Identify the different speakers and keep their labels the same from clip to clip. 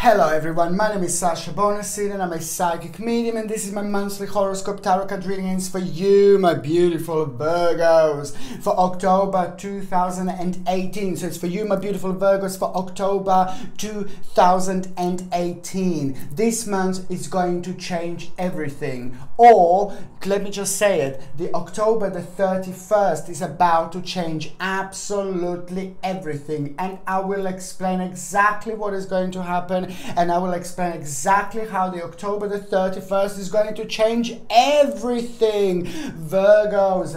Speaker 1: Hello everyone, my name is Sasha Bonasin and I'm a psychic medium, and this is my monthly horoscope tarot card readings for you, my beautiful Virgos, for October 2018. So it's for you, my beautiful Virgos, for October 2018. This month is going to change everything. Or, let me just say it, the October the 31st is about to change absolutely everything. And I will explain exactly what is going to happen. And I will explain exactly how the October the 31st is going to change everything. Virgos,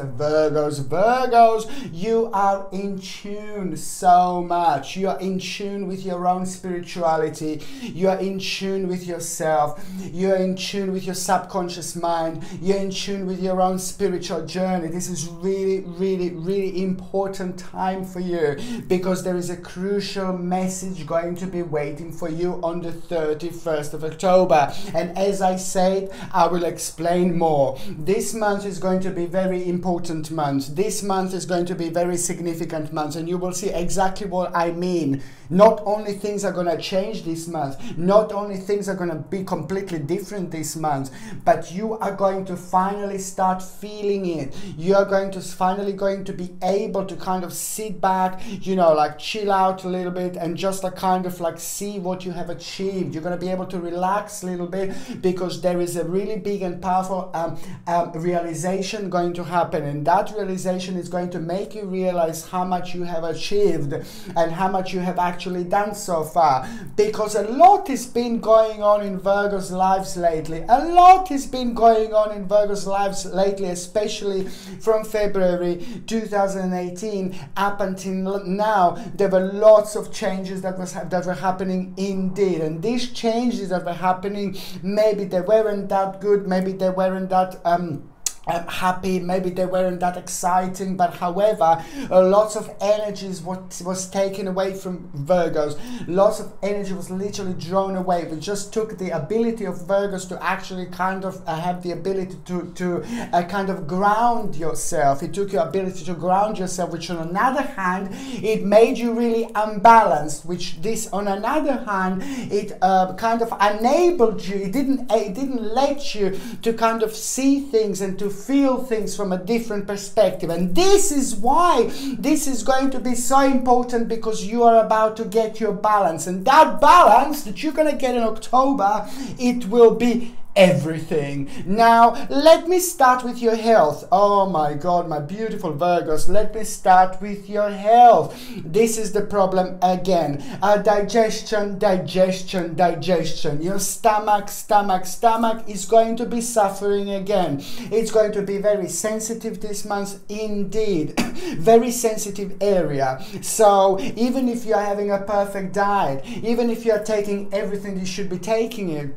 Speaker 1: you are in tune so much. You are in tune with your own spirituality. You are in tune with yourself. You are in tune with your subconscious mind. You're in tune with your own spiritual journey. This is really important time for you, because there is a crucial message going to be waiting for you on the 31st of October. And as I said, I will explain more. This month is going to be very important month. This month is going to be very significant month, and you will see exactly what I mean. Not only things are going to change this month, not only things are going to be completely different this month, but you are going to finally start feeling it. You are finally going to be able to kind of sit back, you know, like chill out a little bit and just kind of like see what you have achieved. You're going to be able to relax a little bit, because there is a really big and powerful realization going to happen, and that realization is going to make you realize how much you have achieved and how much you have actually done so far, because a lot has been going on in Virgo's lives lately. A lot has been going on in Virgo's lives lately, especially from February 2018 up until now. There were lots of changes that were happening indeed, and these changes that were happening, maybe they weren't that good, maybe they weren't that happy, maybe they weren't that exciting, but however, lots of energies was taken away from Virgos. Lots of energy was literally drawn away. It just took the ability of Virgos to actually kind of have the ability to kind of ground yourself. It took your ability to ground yourself, which on another hand, it made you really unbalanced, which this on another hand, it kind of enabled you. It didn't let you to kind of see things and to feel things from a different perspective. And this is why this is going to be so important, because you are about to get your balance, and that balance that you're going to get in October, it will be everything. Now, let me start with your health. Oh my God, my beautiful Virgos, let me start with your health. This is the problem again. Digestion. Your stomach is going to be suffering again. It's going to be very sensitive this month indeed. Very sensitive area. So even if you're having a perfect diet, even if you're taking everything you should be taking it,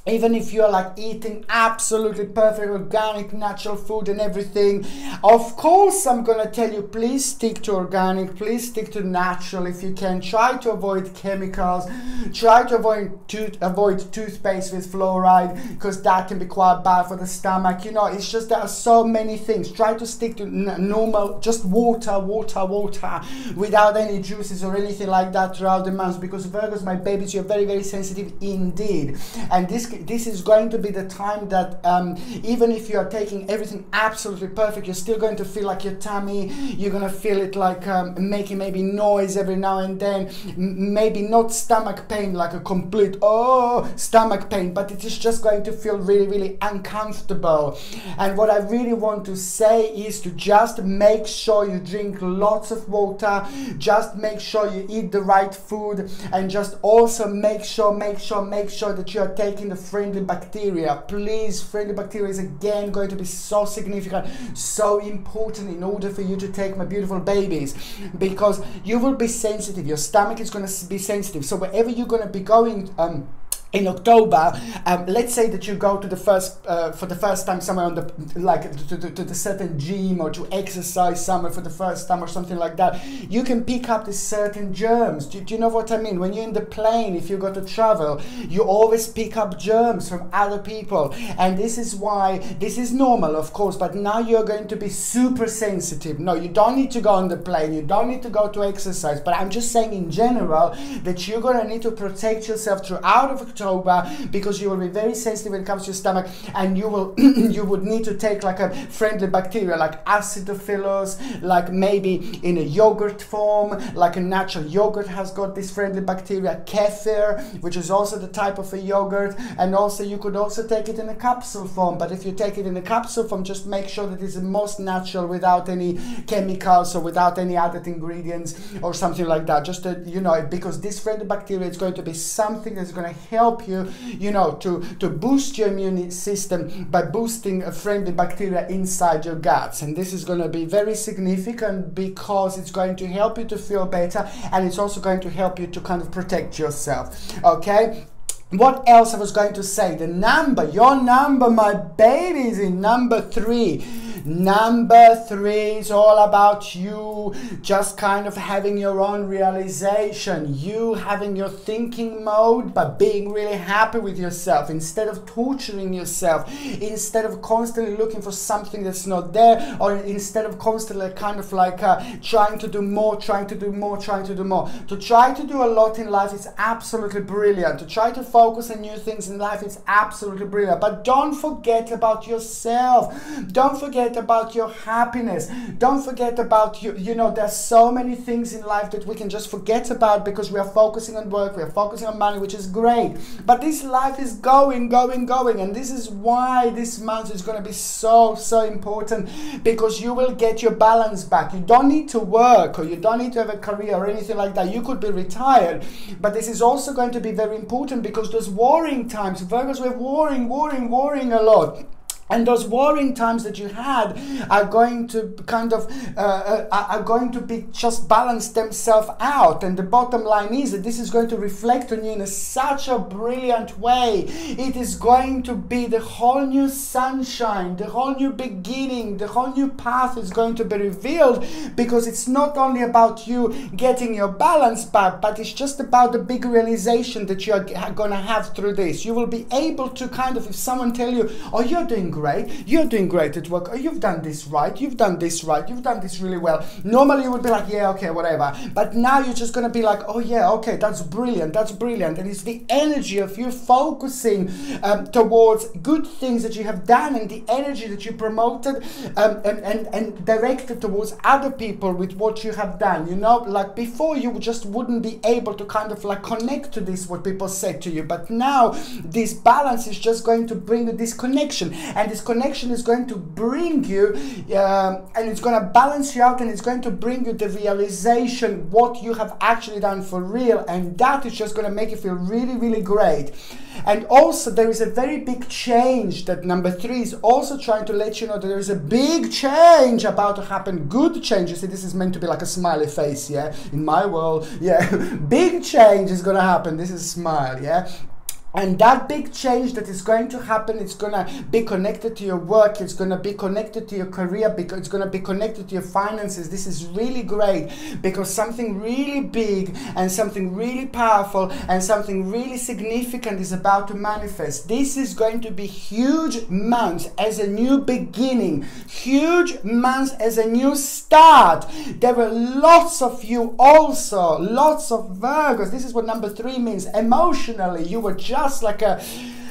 Speaker 1: even if you're like eating absolutely perfect organic natural food and everything, of course I'm gonna tell you, please stick to organic, please stick to natural if you can. Try to avoid chemicals, try to avoid toothpaste with fluoride, because that can be quite bad for the stomach. You know, it's just there are so many things. Try to stick to normal, just water without any juices or anything like that throughout the month, because Virgos, my babies, you're very sensitive indeed. And this is going to be the time that even if you are taking everything absolutely perfect, you're still going to feel like your tummy, you're going to feel it like making maybe noise every now and then, maybe not stomach pain, like a complete stomach pain, but it is just going to feel really uncomfortable. And what I really want to say is to just make sure you drink lots of water, just make sure you eat the right food, and just also make sure that you are taking the friendly bacteria. Please, friendly bacteria is again going to be so significant, so important in order for you to take my beautiful babies, because you will be sensitive. Your stomach is going to be sensitive. So wherever you're going to be going in October, let's say that you go to the for the first time somewhere on the to the certain gym, or to exercise somewhere for the first time or something like that. You can pick up these certain germs. Do you know what I mean? When you're in the plane, if you go to travel, you always pick up germs from other people, and this is why this is normal, of course. But now you're going to be super sensitive. No, you don't need to go on the plane. You don't need to go to exercise. But I'm just saying in general that you're gonna need to protect yourself throughout of October, because you will be very sensitive when it comes to your stomach, and you will you would need to take like a friendly bacteria like acidophilus, like maybe in a yogurt form, like a natural yogurt has got this friendly bacteria, kefir, which is also the type of a yogurt, and also you could also take it in a capsule form. But if you take it in a capsule form, just make sure that it's the most natural, without any chemicals or without any added ingredients or something like that. Just to, you know, because this friendly bacteria is going to be something that's going to help you, you know, to boost your immune system by boosting a friendly bacteria inside your guts. And this is going to be very significant, because it's going to help you to feel better, and it's also going to help you to kind of protect yourself. Okay. What else I was going to say? The number, your number, my baby, is in number 3. Number 3 is all about you just kind of having your own realization, you having your thinking mode, but being really happy with yourself, instead of torturing yourself, instead of constantly looking for something that's not there, or instead of constantly kind of like trying to do more, trying to do more, trying to do more. To try to do a lot in life is absolutely brilliant. To try to focus on new things in life is absolutely brilliant. But don't forget about yourself. Don't forget about your happiness. Don't forget about you know, there's so many things in life that we can just forget about because we are focusing on work, we are focusing on money, which is great. But this life is going, and this is why this month is going to be so important, because you will get your balance back. You don't need to work, or you don't need to have a career or anything like that. You could be retired, but this is also going to be very important, because those warring times, Virgos, we're warring a lot. And those warring times that you had are going to kind of are going to be just balance themselves out. And the bottom line is that this is going to reflect on you in such a brilliant way. It is going to be the whole new sunshine, the whole new beginning, the whole new path is going to be revealed, because it's not only about you getting your balance back, but it's just about the big realization that you're going to have through this. You will be able to kind of, if someone tell you, oh, you're doing great at work, oh, you've done this right, you've done this right, you've done this really well. Normally you would be like, yeah, okay, whatever. But now you're just going to be like, oh yeah, okay, that's brilliant. And it's the energy of you focusing towards good things that you have done, and the energy that you promoted and directed towards other people with what you have done. You know, like before you just wouldn't be able to kind of like connect to this, what people said to you. But now this balance is just going to bring you this connection. And this connection is going to bring you, and it's going to balance you out, and it's going to bring you the realization what you have actually done for real, and that is just going to make you feel really great. And also there is a very big change that number 3 is also trying to let you know, that there is a big change about to happen, good change. You see, this is meant to be like a smiley face, yeah, in my world, yeah. Big change is going to happen. This is a smile, yeah. And that big change that is going to happen, it's going to be connected to your work, it's going to be connected to your career, because it's going to be connected to your finances. This is really great, because something really big and something really powerful and something really significant is about to manifest. This is going to be huge months as a new beginning, huge months as a new start. There were lots of you also, lots of Virgos. This is what number 3 means. Emotionally, you were just like a,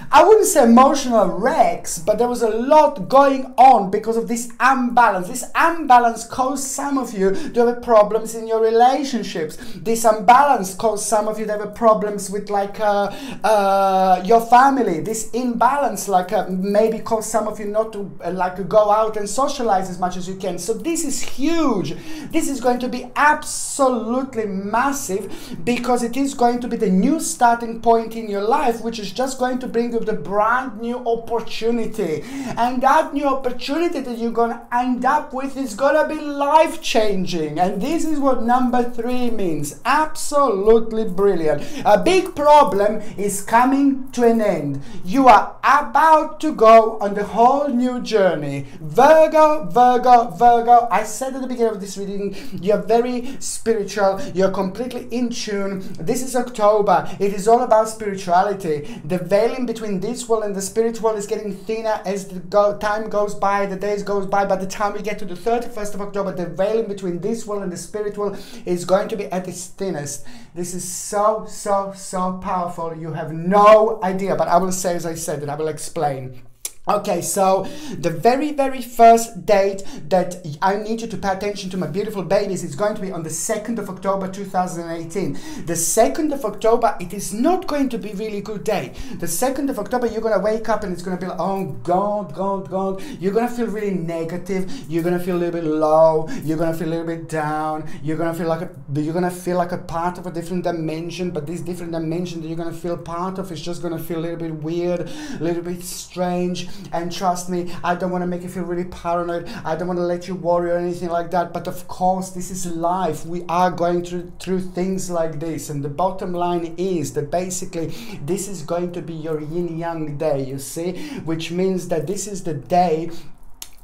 Speaker 1: I wouldn't say emotional wrecks, but there was a lot going on because of this imbalance. This imbalance caused some of you to have problems in your relationships. This imbalance caused some of you to have problems with like your family. This imbalance maybe caused some of you not to go out and socialize as much as you can. So this is huge. This is going to be absolutely massive, because it is going to be the new starting point in your life, which is just going to bring with the brand new opportunity. And that new opportunity that you're going to end up with is going to be life-changing. And this is what number 3 means. Absolutely brilliant. A big problem is coming to an end. You are about to go on the whole new journey. Virgo, Virgo, Virgo. I said at the beginning of this reading, you're very spiritual. You're completely in tune. This is October. It is all about spirituality. The veiling between this world and the spirit world is getting thinner as the time goes by, the days goes by. By the time we get to the 31st of October, the veiling between this world and the spirit world is going to be at its thinnest. This is so, so, so powerful. You have no idea, but I will say, as I said, and I will explain. Okay, so the very, very first date that I need you to pay attention to, my beautiful babies, is going to be on the 2nd of October 2018. The 2nd of October, it is not going to be really good day. The 2nd of October, you're going to wake up and it's going to be like, oh God, God, God. You're going to feel really negative. You're going to feel a little bit low. You're going to feel a little bit down. You're going to feel like a part of a different dimension, but this different dimension that you're going to feel part of is just going to feel a little bit weird, a little bit strange. And trust me, I don't want to make you feel really paranoid. I don't want to let you worry or anything like that. But of course, this is life. We are going through things like this. And the bottom line is that basically this is going to be your yin-yang day, you see? Which means that this is the day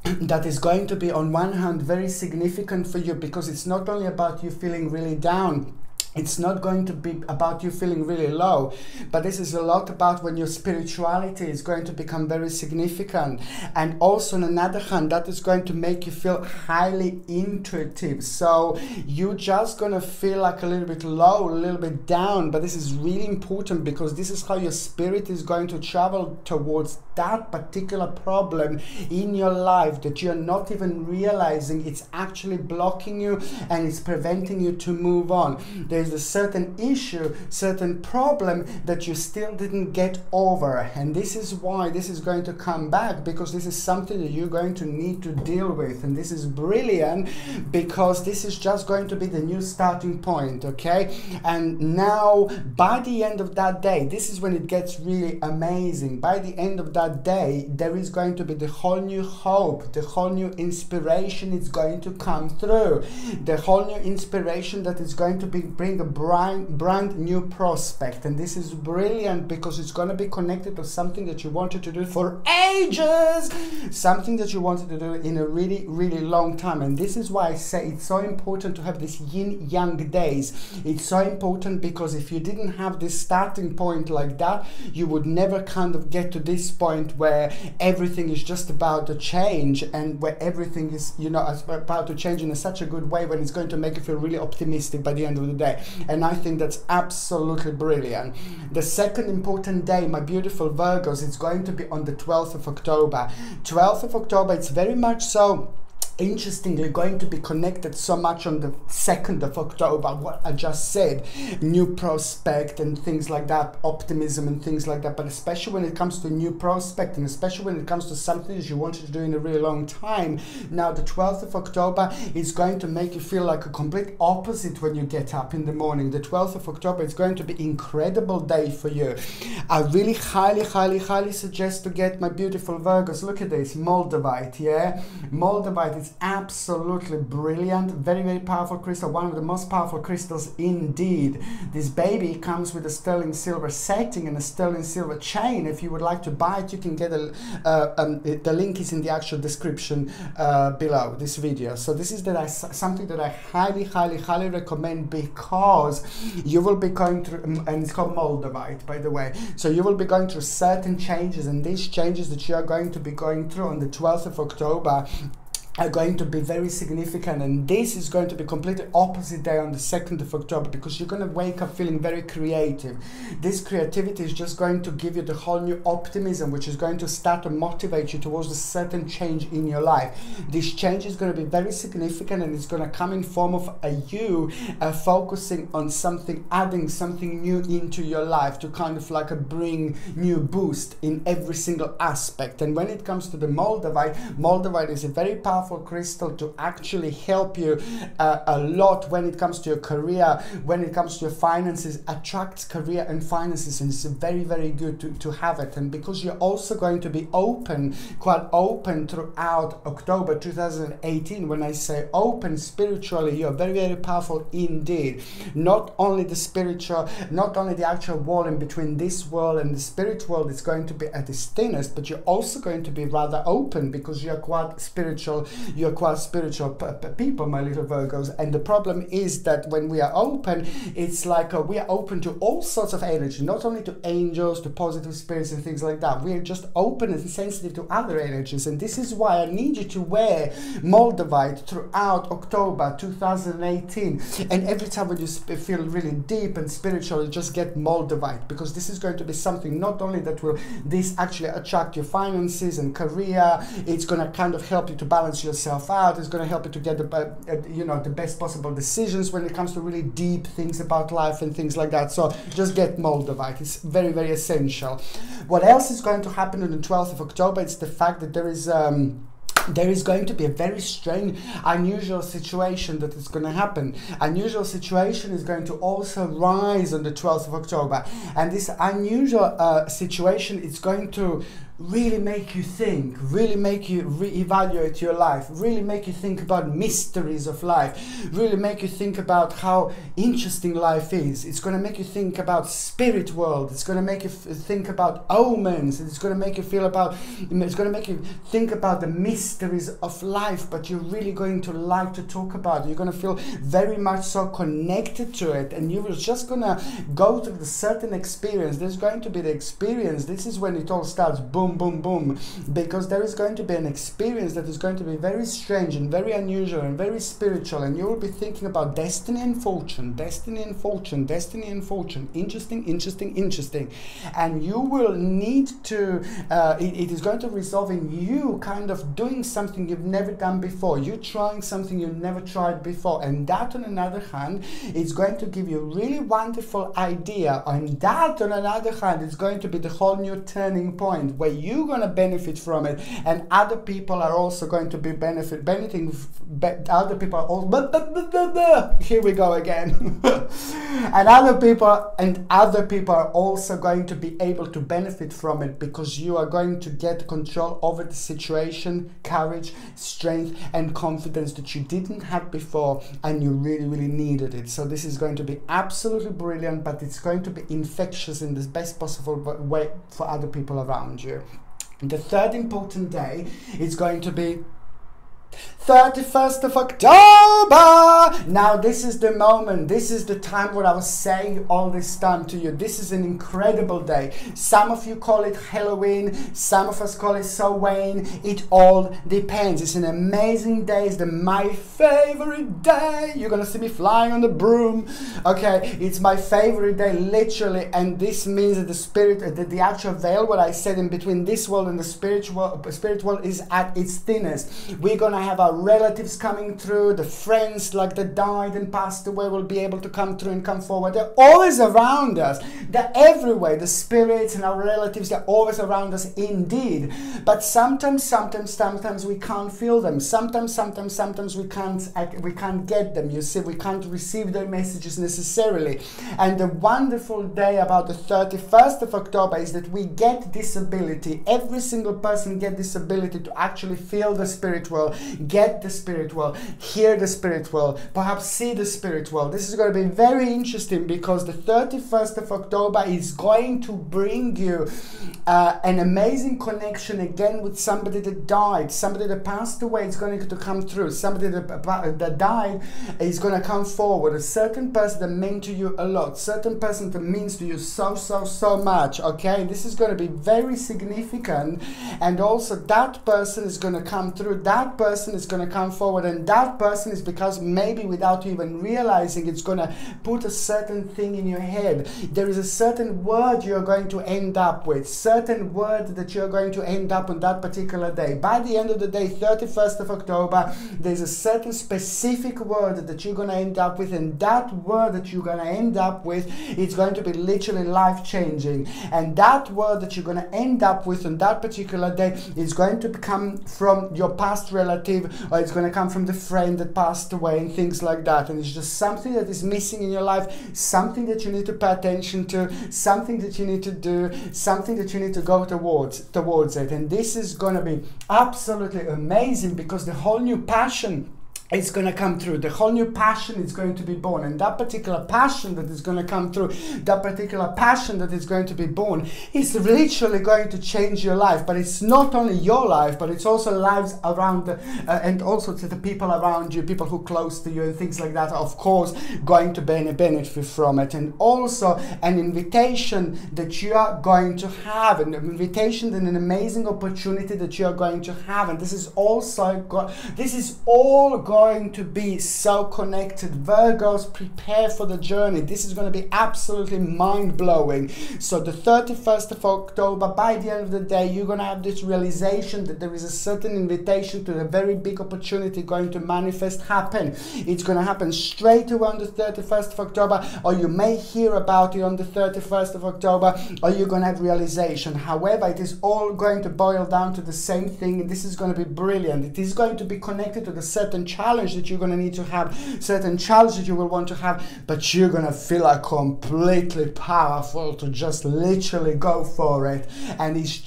Speaker 1: that is going to be, on one hand, very significant for you, because it's not only about you feeling really down. It's not going to be about you feeling really low, but this is a lot about when your spirituality is going to become very significant. And also, on another hand, that is going to make you feel highly intuitive. So you're just going to feel like a little bit low, a little bit down, but this is really important, because this is how your spirit is going to travel towards that particular problem in your life that you're not even realizing. It's actually blocking you and it's preventing you to move on. There's a certain issue, certain problem that you still didn't get over, and this is why this is going to come back, because this is something that you're going to need to deal with. And this is brilliant, because this is just going to be the new starting point, okay? And now, by the end of that day, this is when it gets really amazing. By the end of that day, there is going to be the whole new hope, the whole new inspiration is going to come through, the whole new inspiration that is going to bring a brand new prospect. And this is brilliant, because it's going to be connected to something that you wanted to do for ages, something that you wanted to do in a really, really long time. And this is why I say it's so important to have these yin-yang days. It's so important, because if you didn't have this starting point like that, you would never kind of get to this point where everything is just about to change, and where everything is, you know, about to change in such a good way, when it's going to make you feel really optimistic by the end of the day. And I think that's absolutely brilliant. The second important day, my beautiful Virgos, it's going to be on the 12th of October. 12th of October, it's very much so interestingly going to be connected so much on the 2nd of October, what I just said, new prospect and things like that, optimism and things like that. But especially when it comes to new prospect, and especially when it comes to something that you wanted to do in a really long time, now the 12th of October is going to make you feel like a complete opposite when you get up in the morning. The 12th of October is going to be incredible day for you. I really highly suggest to get, my beautiful Virgos, look at this, Moldavite, yeah? Moldavite, it's absolutely brilliant, very powerful crystal, one of the most powerful crystals indeed. This baby comes with a sterling silver setting and a sterling silver chain. If you would like to buy it, you can get the link is in the actual description below this video. So this is something that I highly recommend, because you will be going through, and it's called Moldavite, by the way. So you will be going through certain changes, and these changes that you are going to be going through on the 12th of October are going to be very significant. And this is going to be completely opposite day on the 2nd of October, because you're going to wake up feeling very creative. This creativity is just going to give you the whole new optimism, which is going to start to motivate you towards a certain change in your life. This change is going to be very significant, and it's going to come in form of you focusing on something, adding something new into your life to kind of like bring new boost in every single aspect. And when it comes to the Moldavite, Moldavite is a very powerful powerful crystal to actually help you a lot when it comes to your career, when it comes to your finances. Attracts career and finances, and it's very, very good to have it. And because you're also going to be open, quite open throughout October 2018, when I say open spiritually, you're very, very powerful indeed. Not only the spiritual, not only the actual wall in between this world and the spirit world is going to be at its thinnest, but you're also going to be rather open, because you're quite spiritual, people, my little Virgos. And the problem is that when we are open, it's like we are open to all sorts of energy, not only to angels, to positive spirits and things like that. We are just open and sensitive to other energies. And this is why I need you to wear Moldavite throughout October 2018. And every time when you feel really deep and spiritual, you just get Moldavite, because this is going to be something not only that will this actually attract your finances and career, it's going to kind of help you to balance yourself out, it's going to help you to get the best possible decisions when it comes to really deep things about life and things like that. So just get Moldavite. It's very, very essential. What else is going to happen on the 12th of October? It's the fact that there is going to be a very strange, unusual situation that is going to happen. Unusual situation is going to also rise on the 12th of October. And this unusual situation is going to really make you think, really make you reevaluate your life, really make you think about mysteries of life, really make you think about how interesting life is. It's going to make you think about spirit world. It's going to make you think about omens. It's going to make you think about the mysteries of life, but you're really going to like to talk about it. You're going to feel very much so connected to it, and you're just going to go through the certain experience. There's going to be the experience. This is when it all starts. Boom, boom, boom, because there is going to be an experience that is going to be very strange and very unusual and very spiritual, and you will be thinking about destiny and fortune, destiny and fortune, destiny and fortune. Interesting, interesting, interesting. And you will need to it is going to resolve in you kind of doing something you've never done before, you trying something you've never tried before. And that, on another hand, is going to give you a really wonderful idea, and that, on another hand, is going to be the whole new turning point where you're going to benefit from it, and other people are also going to be benefiting. Other people are all here we go again. and other people are also going to be able to benefit from it, because you are going to get control over the situation, courage, strength and confidence that you didn't have before, and you really, really needed it. So this is going to be absolutely brilliant, but it's going to be infectious in the best possible way for other people around you. The third important day is going to be 31st of October. Now this is the moment, this is the time what I was saying all this time to you. This is an incredible day. Some of you call it Halloween, some of us call it Samhain. It all depends. It's an amazing day. It's my favorite day. You're gonna see me flying on the broom. Okay, it's my favorite day, literally. And this means that the spirit, that the actual veil, what I said in between this world and the spirit world is at its thinnest. We're gonna have our relatives coming through, the friends like that died and passed away will be able to come through and come forward. They're always around us. They're everywhere. The spirits and our relatives, they're always around us indeed. But sometimes we can't feel them. Sometimes we can't get them. You see, we can't receive their messages necessarily. And the wonderful day about the 31st of October is that we get this ability. Every single person get this ability to actually feel the spirit world, get the spirit world, hear the spirit world, perhaps see the spirit world. This is going to be very interesting, because the 31st of October is going to bring you an amazing connection again with somebody that died, somebody that passed away is going to come through, somebody that died is going to come forward, a certain person that meant to you a lot, certain person that means to you so much. Okay, this is going to be very significant, and also that person is going to come through, that person is going to come forward, and that person is, because maybe without you even realizing, it's going to put a certain thing in your head. There is a certain word you're going to end up with, certain word that you're going to end up on that particular day. By the end of the day, 31st of October, there's a certain specific word that you're going to end up with, and that word that you're going to end up with, it's going to be literally life-changing. And that word that you're going to end up with on that particular day is going to come from your past relative, relative, or it's going to come from the friend that passed away and things like that. And it's just something that is missing in your life, something that you need to pay attention to, something that you need to do, something that you need to go towards it. And this is going to be absolutely amazing, because the whole new passion it's going to come through. The whole new passion is going to be born, and that particular passion that is going to come through, that particular passion that is going to be born, is literally going to change your life. But it's not only your life, but it's also lives around and also to the people around you, people who are close to you and things like that, are of course going to benefit from it. And also an invitation that you are going to have, an invitation and an amazing opportunity that you are going to have. And this is also this is all going to be so connected. Virgos, prepare for the journey. This is going to be absolutely mind-blowing. So the 31st of October, by the end of the day, you're going to have this realization that there is a certain invitation to a very big opportunity going to manifest, happen. It's going to happen straight away on the 31st of October, or you may hear about it on the 31st of October, or you're going to have realization. However, it is all going to boil down to the same thing, and this is going to be brilliant. It is going to be connected to the certain challenge that you're going to need to have, certain challenge that you will want to have, but you're going to feel like completely powerful to just literally go for it. And it's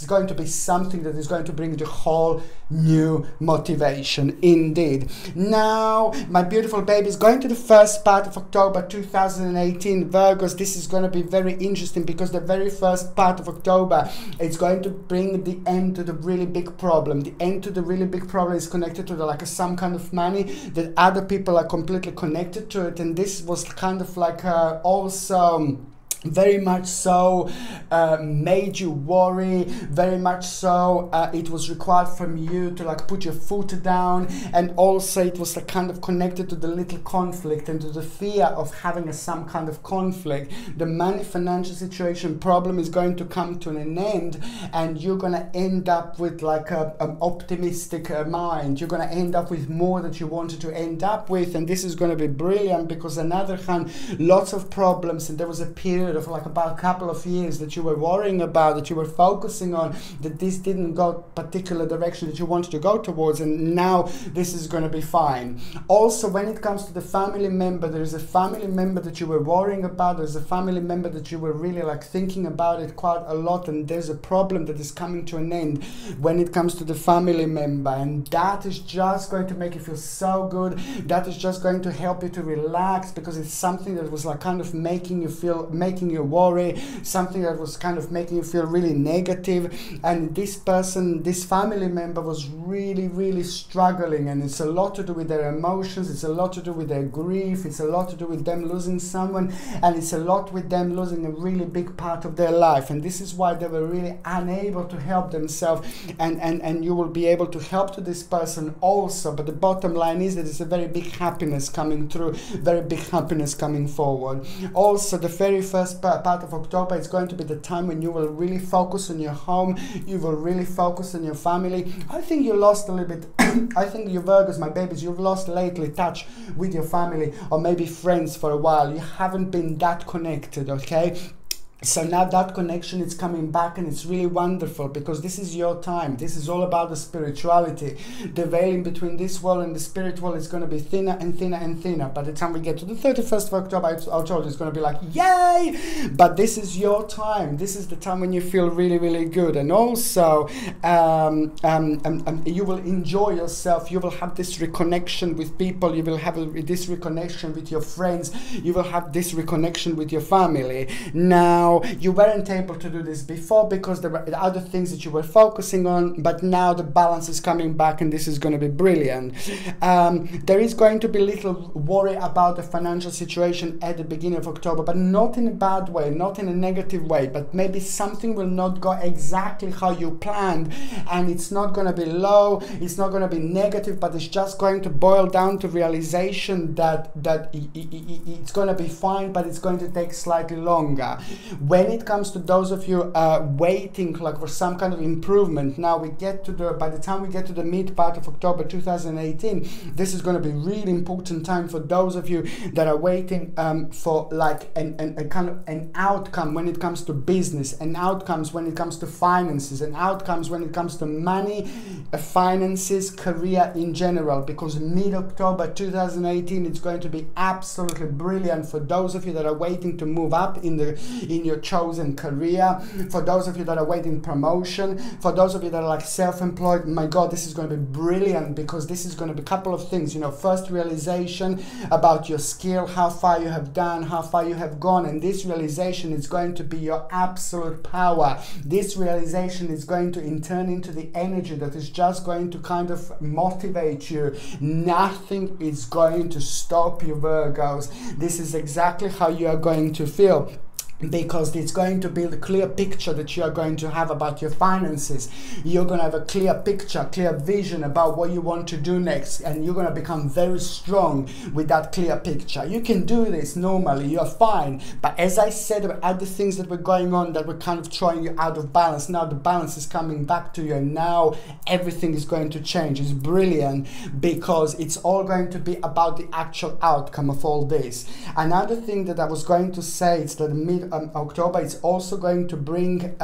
Speaker 1: going to be something that is going to bring the whole new motivation indeed. Now, my beautiful babies, going to the first part of October 2018, Virgos, this is going to be very interesting, because the very first part of October, it's going to bring the end to the really big problem. The end to the really big problem is connected to the some kind of money that other people are completely connected to it. And this was kind of like also very much so made you worry, very much so it was required from you to like put your foot down, and also it was kind of connected to the little conflict and to the fear of having some kind of conflict. The money financial situation problem is going to come to an end, and you're going to end up with like an optimistic mind. You're going to end up with more that you wanted to end up with, and this is going to be brilliant, because on the other hand, lots of problems, and there was a period of like about a couple of years that you were worrying about, that you were focusing on, that this didn't go particular direction that you wanted to go towards, and now this is going to be fine. Also, when it comes to the family member, there is a family member that you were worrying about, there's a family member that you were really like thinking about it quite a lot, and there's a problem that is coming to an end when it comes to the family member, and that is just going to make you feel so good. That is just going to help you to relax, because it's something that was like kind of making you worry, something that was kind of making you feel really negative. And this person, this family member, was really struggling, and it's a lot to do with their emotions, it's a lot to do with their grief, it's a lot to do with them losing someone, and it's a lot with them losing a really big part of their life. And this is why they were really unable to help themselves, and you will be able to help to this person also. But the bottom line is that it's a very big happiness coming through, very big happiness coming forward. Also, the very first part of October is going to be the time when you will really focus on your home, you will really focus on your family. I think you lost a little bit I think you Virgos, my babies, you've lost lately touch with your family or maybe friends for a while. You haven't been that connected, okay? So now that connection is coming back, and it's really wonderful, because this is your time. This is all about the spirituality. The veil in between this world and the spirit world is going to be thinner and thinner and thinner. By the time we get to the 31st of October, I told you it's going to be like, yay! But this is your time. This is the time when you feel really good. And also, you will enjoy yourself. You will have this reconnection with people. You will have this reconnection with your friends. You will have this reconnection with your family. Now, you weren't able to do this before because there were other things that you were focusing on, but now the balance is coming back, and this is going to be brilliant. There is going to be little worry about the financial situation at the beginning of October, but not in a bad way, not in a negative way, but maybe something will not go exactly how you planned, and it's not going to be low, it's not going to be negative, but it's just going to boil down to realization that it's going to be fine, but it's going to take slightly longer. When it comes to those of you waiting like for some kind of improvement, now we get to by the time we get to the mid part of October 2018, this is going to be really important time for those of you that are waiting for like a kind of an outcome when it comes to business, and outcomes when it comes to finances, and outcomes when it comes to money, finances, career in general, because mid-October 2018 it's going to be absolutely brilliant for those of you that are waiting to move up in your chosen career, for those of you that are waiting promotion, for those of you that are like self-employed. My God, this is going to be brilliant, because this is going to be a couple of things, you know, first realization about your skill, how far you have done, how far you have gone, and this realization is going to be your absolute power. This realization is going to turn into the energy that is just going to kind of motivate you. Nothing is going to stop you, Virgos. This is exactly how you are going to feel, because it's going to build a clear picture that you are going to have about your finances. You're going to have a clear picture, clear vision about what you want to do next, and you're going to become very strong with that clear picture. You can do this normally, you're fine, but as I said, there were other things that were going on that were kind of throwing you out of balance. Now the balance is coming back to you, and now everything is going to change. It's brilliant, because it's all going to be about the actual outcome of all this. Another thing that I was going to say is that mid-October it's also going to bring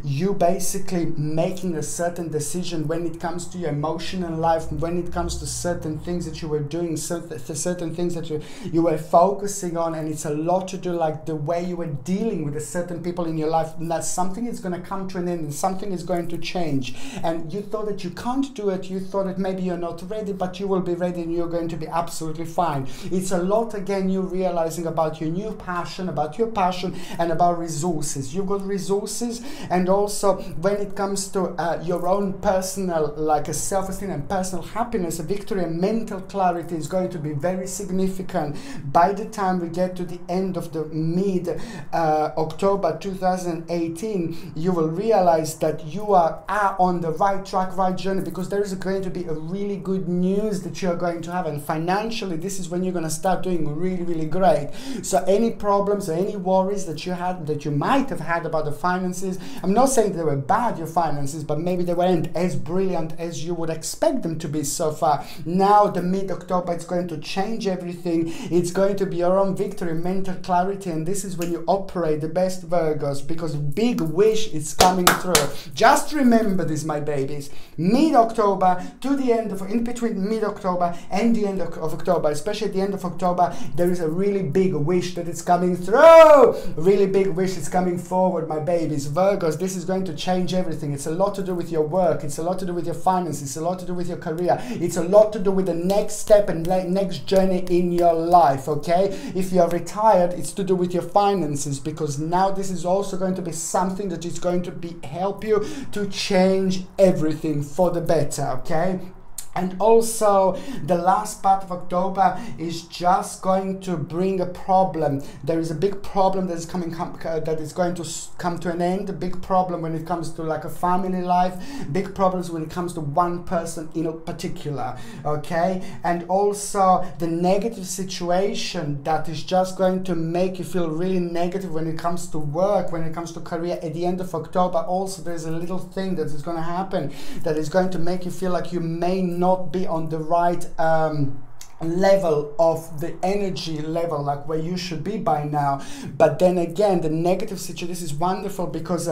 Speaker 1: you basically making a certain decision when it comes to your emotional life, when it comes to certain things that you were doing, certain things that you were focusing on, and it's a lot to do like the way you were dealing with certain people in your life, and that something is going to come to an end and something is going to change, and you thought that you can't do it, you thought that maybe you're not ready, but you will be ready and you're going to be absolutely fine. It's a lot, again, you realizing about your new passion, about your passion, and about resources. You've got resources, and also when it comes to your own personal like a self-esteem and personal happiness, a victory and mental clarity is going to be very significant. By the time we get to the end of the mid October 2018, you will realize that you are on the right track, right journey, because there is going to be a really good news that you are going to have, and financially this is when you're going to start doing really, really great. So any problems or any worries that you had, that you might have had about the finances, I'm not saying they were bad, your finances, but maybe they weren't as brilliant as you would expect them to be so far. Now the mid-October, it's going to change everything. It's going to be your own victory, mental clarity, and this is when you operate the best, Virgos, because big wish is coming through. Just remember this, my babies. Mid-October to the end of, in between mid-October and the end of October, especially at the end of October, there is a really big wish that it's coming through. Really big wish is coming forward, my babies. Virgos, this is going to change everything. It's a lot to do with your work. It's a lot to do with your finances. It's a lot to do with your career. It's a lot to do with the next step and next journey in your life, okay? If you're retired, it's to do with your finances, because now this is also going to be something that is going to help you to change everything for the better, okay? And also, the last part of October is just going to bring a problem. There is a big problem that is that is going to come to an end. A big problem when it comes to like a family life. Big problems when it comes to one person in particular. Okay, and also the negative situation that is just going to make you feel really negative when it comes to work, when it comes to career. At the end of October, also there's a little thing that is going to happen that is going to make you feel like you may not be on the right level of the energy level, like where you should be by now. But then again, the negative situation, this is wonderful, because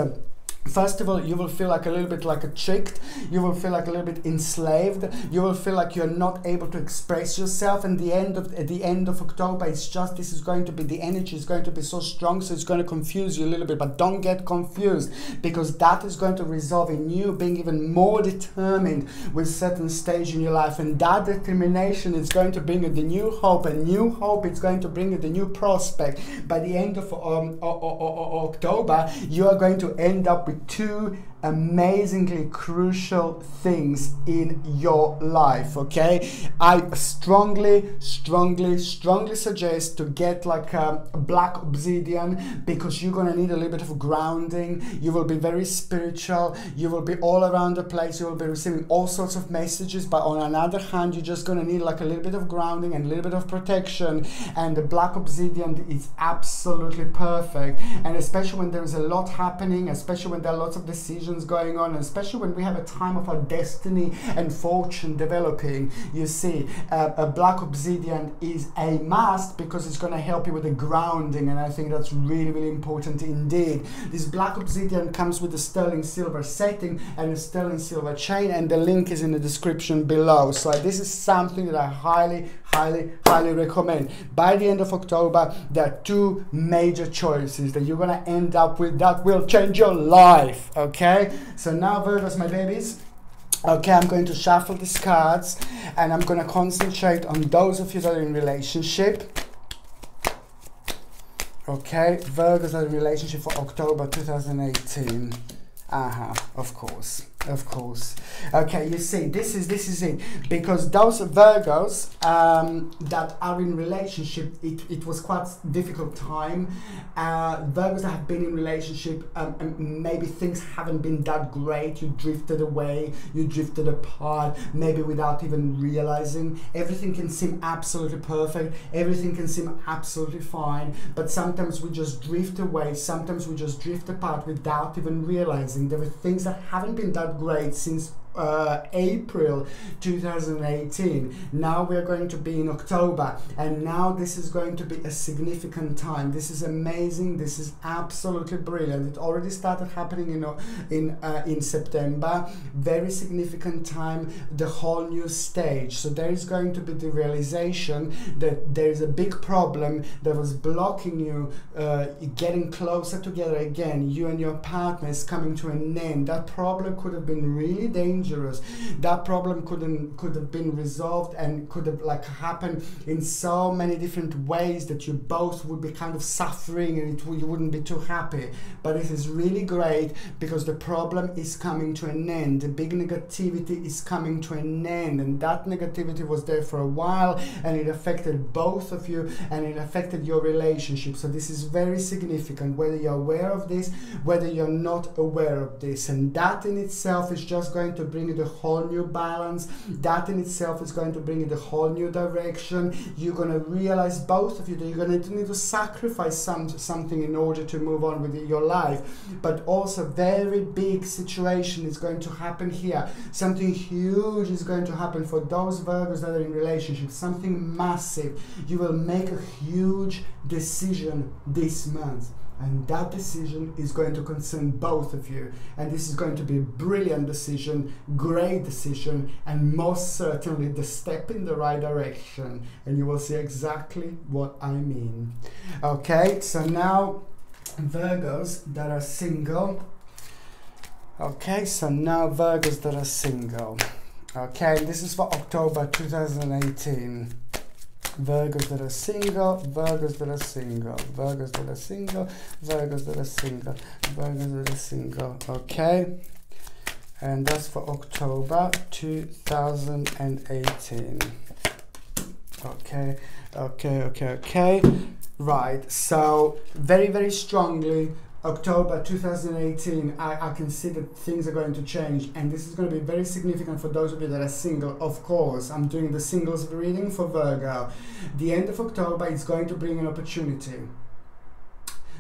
Speaker 1: first of all, you will feel like a little bit like tricked. You will feel like a little bit enslaved. You will feel like you're not able to express yourself. And at the end of October, it's just, this is going to be, the energy is going to be so strong, so it's going to confuse you a little bit. But don't get confused, because that is going to resolve in you being even more determined with certain stage in your life. And that determination is going to bring you the new hope. And new hope is going to bring you the new prospect. By the end of October, you are going to end up with two amazingly crucial things in your life. Okay, I strongly suggest to get like a black obsidian, because you're gonna need a little bit of grounding. You will be very spiritual, you will be all around the place, you will be receiving all sorts of messages, but on another hand you're just gonna need like a little bit of grounding and a little bit of protection, and the black obsidian is absolutely perfect. And especially when there is a lot happening, especially when there are lots of decisions going on, and especially when we have a time of our destiny and fortune developing, you see, a black obsidian is a must, because it's going to help you with the grounding, and I think that's really important indeed. This black obsidian comes with a sterling silver setting and a sterling silver chain, and the link is in the description below. So this is something that I highly recommend. By the end of October, there are two major choices that you're going to end up with that will change your life. Okay, so now Virgos, my babies, okay, I'm going to shuffle these cards, and I'm going to concentrate on those of you that are in relationship. Okay, Virgos are in relationship for October 2018. Of course. Okay, you see, this is it, because those Virgos that are in relationship, it was quite a difficult time. Virgos that have been in relationship, maybe things haven't been that great. You drifted away, you drifted apart, maybe without even realizing. Everything can seem absolutely perfect, everything can seem absolutely fine, but sometimes we just drift away, sometimes we just drift apart without even realizing. There were things that haven't been that great since April 2018. Now we're going to be in October, and now this is going to be a significant time. This is amazing, this is absolutely brilliant. It already started happening in September. Very significant time, the whole new stage. So there is going to be the realization that there is a big problem that was blocking you getting closer together again. You and your partner is coming to an end. That problem could have been really dangerous. That problem could have been resolved, and could have like happened in so many different ways that you both would be kind of suffering, and you wouldn't be too happy. But it is really great, because the problem is coming to an end. The big negativity is coming to an end, and that negativity was there for a while, and it affected both of you, and it affected your relationship. So this is very significant, whether you're aware of this, whether you're not aware of this, and that in itself is just going to bring you the whole new balance. That in itself is going to bring you the whole new direction. You're going to realize, both of you, that you're going to need to sacrifice something in order to move on with your life. But also, very big situation is going to happen here. Something huge is going to happen for those Virgos that are in relationships. Something massive. You will make a huge decision this month, and that decision is going to concern both of you, and this is going to be a brilliant decision, great decision, and most certainly the step in the right direction, and you will see exactly what I mean. Okay, so now Virgos that are single. Okay, so now Virgos that are single. Okay, this is for October 2018. Virgos that are single, Virgos that are single, Virgos that are single, Virgos that are single, Virgos that are single. Okay, and that's for October 2018. Okay. Right, so very strongly, October 2018, I can see that things are going to change, and this is going to be very significant for those of you that are single. Of course, I'm doing the singles reading for Virgo. The end of October is going to bring an opportunity.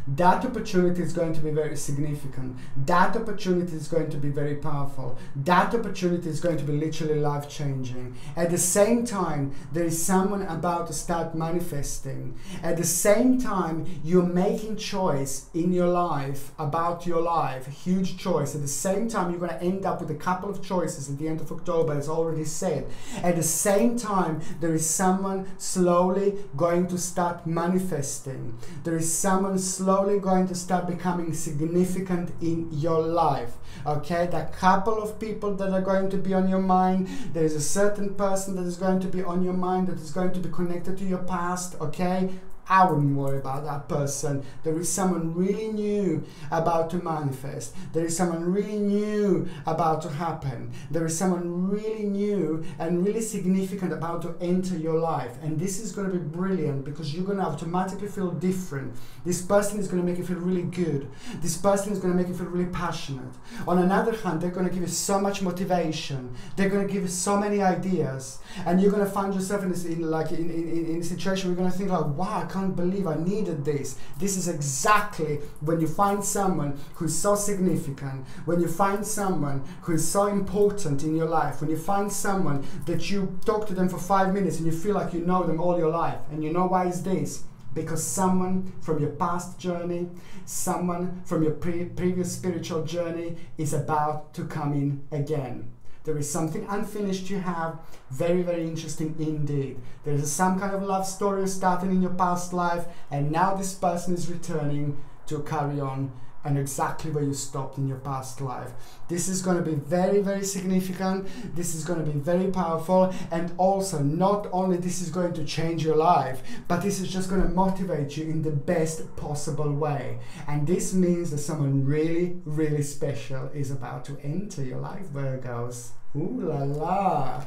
Speaker 1: That opportunity is going to be very significant. That opportunity is going to be very powerful. That opportunity is going to be literally life-changing. At the same time, there is someone about to start manifesting. At the same time, you're making choice in your life, about your life, a huge choice. At the same time, you're going to end up with a couple of choices at the end of October, as already said. At the same time, there is someone slowly going to start manifesting. There is someone slowly going to start becoming significant in your life. Okay, there are a couple of people that are going to be on your mind. There is a certain person that is going to be on your mind, that is going to be connected to your past. Okay, I wouldn't worry about that person. There is someone really new about to manifest. There is someone really new about to happen. There is someone really new and really significant about to enter your life. And this is going to be brilliant because you're going to automatically feel different. This person is going to make you feel really good. This person is going to make you feel really passionate. On another hand, they're going to give you so much motivation. They're going to give you so many ideas. And you're going to find yourself in a situation where you're going to think like, wow, I can't believe I needed this. This is exactly when you find someone who's so significant, when you find someone who is so important in your life, when you find someone that you talk to them for 5 minutes and you feel like you know them all your life. And you know why is this? Because someone from your past journey, someone from your previous spiritual journey is about to come in again. There is something unfinished you have, very, very interesting indeed. There is some kind of love story starting in your past life, and now this person is returning to carry on and exactly where you stopped in your past life. This is going to be very, very significant. This is going to be very powerful, and also not only this is going to change your life, but this is just going to motivate you in the best possible way. And this means that someone really, really special is about to enter your life, Virgos. Ooh la la.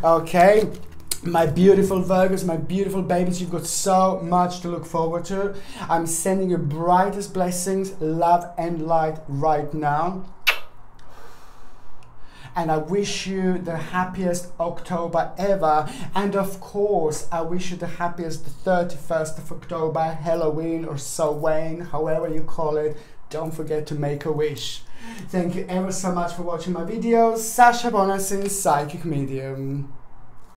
Speaker 1: Okay. My beautiful Virgos, my beautiful babies, you've got so much to look forward to. I'm sending you brightest blessings, love and light right now. And I wish you the happiest October ever. And of course, I wish you the happiest 31st of October, Halloween or Samhain, however you call it. Don't forget to make a wish. Thank you ever so much for watching my videos. Sasha Bonasin, Psychic Medium.